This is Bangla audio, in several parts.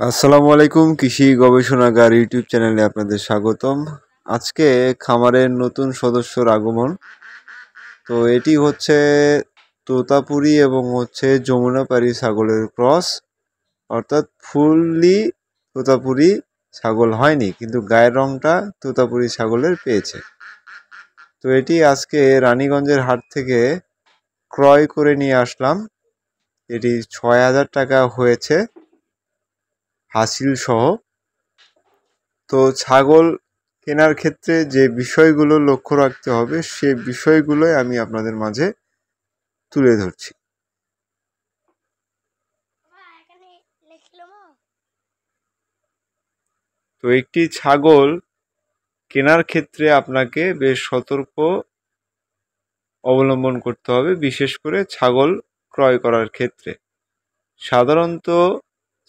আসসালামু আলাইকুম, কৃষি গবেষণাগার ইউটিউব চ্যানেলে আপনাদের স্বাগতম। আজকে খামারের নতুন সদস্যর আগমন। তো এটি হচ্ছে তোতাপুরি এবং হচ্ছে যমুনাপাড়ি ছাগলের ক্রস, অর্থাৎ ফুললি তোতাপুরি ছাগল হয়নি, কিন্তু গায়ের রংটা তোতাপুরি ছাগলের পেয়েছে। তো এটি আজকে রানীগঞ্জের হাট থেকে ক্রয় করে নিয়ে আসলাম। এটি ৬,০০০ টাকা হয়েছে হাসিল সহ। তো ছাগল কেনার ক্ষেত্রে যে বিষয়গুলো লক্ষ্য রাখতে হবে সে বিষয়গুলোই আমি আপনাদের মাঝে তুলে ধরছি। তো একটি ছাগল কেনার ক্ষেত্রে আপনাকে বেশ সতর্ক অবলম্বন করতে হবে, বিশেষ করে ছাগল ক্রয় করার ক্ষেত্রে। সাধারণত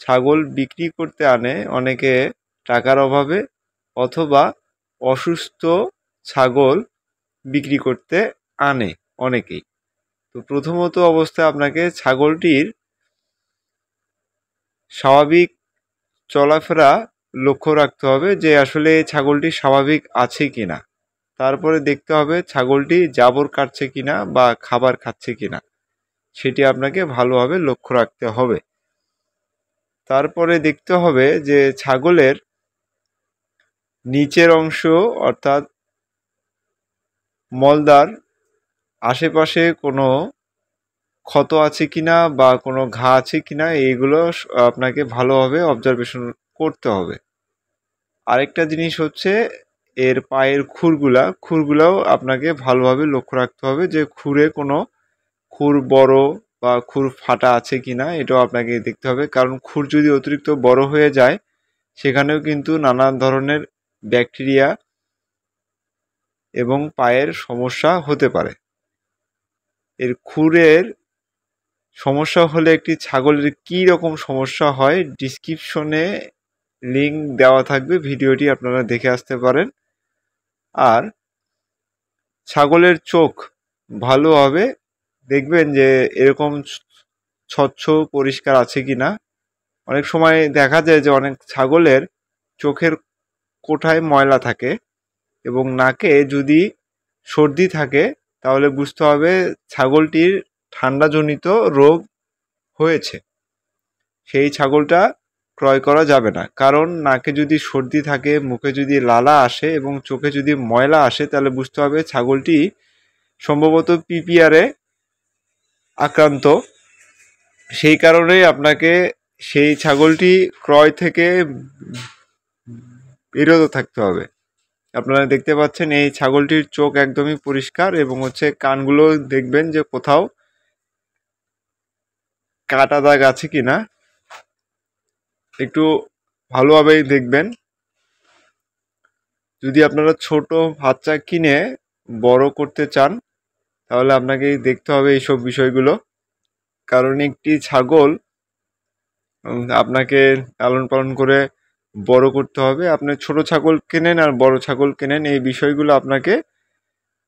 ছাগল বিক্রি করতে আনে অনেকে টাকার অভাবে, অথবা অসুস্থ ছাগল বিক্রি করতে আনে অনেকেই। তো প্রথমত অবস্থায় আপনাকে ছাগলটির স্বাভাবিক চলাফেরা লক্ষ্য রাখতে হবে যে আসলে ছাগলটি স্বাভাবিক আছে কিনা। তারপরে দেখতে হবে ছাগলটি জাবর কাটছে কিনা বা খাবার খাচ্ছে কিনা, সেটি আপনাকে ভালোভাবে লক্ষ্য রাখতে হবে। তারপরে দেখতে হবে যে ছাগলের নিচের অংশ অর্থাৎ মলদার আশেপাশে কোনো ক্ষত আছে কিনা বা কোনো ঘা আছে কিনা, এইগুলো আপনাকে ভালোভাবে অবজারভেশন করতে হবে। আরেকটা জিনিস হচ্ছে এর পায়ের খুরগুলাও আপনাকে ভালোভাবে লক্ষ্য রাখতে হবে যে খুরে কোনো খুর বড় বা খুর ফাটা আছে কিনা, এটাও আপনাকে দেখতে হবে। কারণ খুর যদি অতিরিক্ত বড় হয়ে যায় সেখানেও কিন্তু নানা ধরনের ব্যাকটেরিয়া এবং পায়ের সমস্যা হতে পারে। এর খুরের সমস্যা হলে একটি ছাগলের কী রকম সমস্যা হয় ডিসক্রিপশনে লিঙ্ক দেওয়া থাকবে, ভিডিওটি আপনারা দেখে আসতে পারেন। আর ছাগলের চোখ ভালোভাবে দেখবেন যে এরকম স্বচ্ছ পরিষ্কার আছে কিনা। অনেক সময় দেখা যায় যে অনেক ছাগলের চোখের কোঠায় ময়লা থাকে এবং নাকে যদি সর্দি থাকে তাহলে বুঝতে হবে ছাগলটির ঠান্ডাজনিত রোগ হয়েছে। সেই ছাগলটা ক্রয় করা যাবে না, কারণ নাকে যদি সর্দি থাকে, মুখে যদি লালা আসে এবং চোখে যদি ময়লা আসে তাহলে বুঝতে হবে ছাগলটি সম্ভবত পিপিআরে আক্রান্ত। সেই কারণেই আপনাকে সেই ছাগলটি ক্রয় থেকে বিরত থাকতে হবে। আপনারা দেখতে পাচ্ছেন এই ছাগলটির চোখ একদমই পরিষ্কার এবং হচ্ছে কানগুলো দেখবেন যে কোথাও কাটা দাগ আছে কিনা একটু ভালোভাবেই দেখবেন। যদি আপনারা ছোট বাচ্চা কিনে বড় করতে চান তাহলে আপনাকে দেখতে হবে এইসব বিষয়গুলো। কারণ একটি ছাগল আপনাকে লালন পালন করে বড় করতে হবে। আপনি ছোট ছাগল কেনেন আর বড় ছাগল কেনেন, এই বিষয়গুলো আপনাকে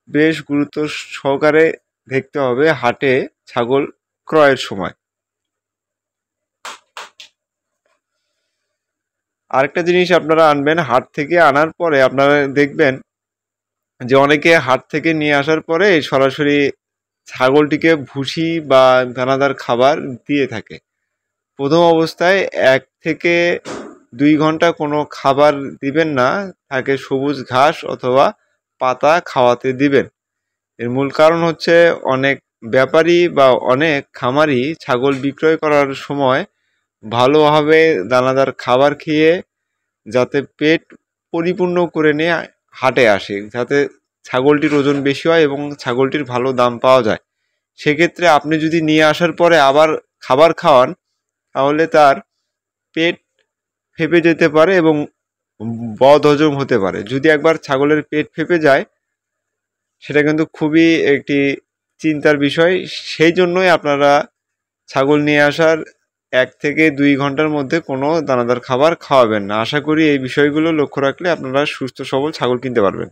বেশ গুরুত্ব সহকারে দেখতে হবে হাটে ছাগল ক্রয়ের সময়। আরেকটা জিনিস আপনারা আনবেন, হাট থেকে আনার পরে আপনারা দেখবেন যে অনেকে হাট থেকে নিয়ে আসার পরে সরাসরি ছাগলটিকে ভুসি বা দানাদার খাবার দিয়ে থাকে। প্রথম অবস্থায় 1 থেকে 2 ঘন্টা কোনো খাবার দিবেন না, তাকে সবুজ ঘাস অথবা পাতা খাওয়াতে দিবেন। এর মূল কারণ হচ্ছে অনেক ব্যাপারী বা অনেক খামারি ছাগল বিক্রয় করার সময় ভালোভাবে দানাদার খাবার খেয়ে যাতে পেট পরিপূর্ণ করে নিয়ে হাটে আসে, যাতে ছাগলটির ওজন বেশি হয় এবং ছাগলটির ভালো দাম পাওয়া যায়। সেক্ষেত্রে আপনি যদি নিয়ে আসার পরে আবার খাবার খাওয়ান তাহলে তার পেট ফেঁপে যেতে পারে এবং বদহজম হতে পারে। যদি একবার ছাগলের পেট ফেঁপে যায় সেটা কিন্তু খুবই একটি চিন্তার বিষয়। সেই জন্যই আপনারা ছাগল নিয়ে আসার 1 থেকে 2 ঘন্টার মধ্যে কোনো দানাদার খাবার খাওয়াবেন না। আশা করি এই বিষয়গুলো লক্ষ্য রাখলে আপনারা সুস্থ সবল ছাগল কিনতে পারবেন।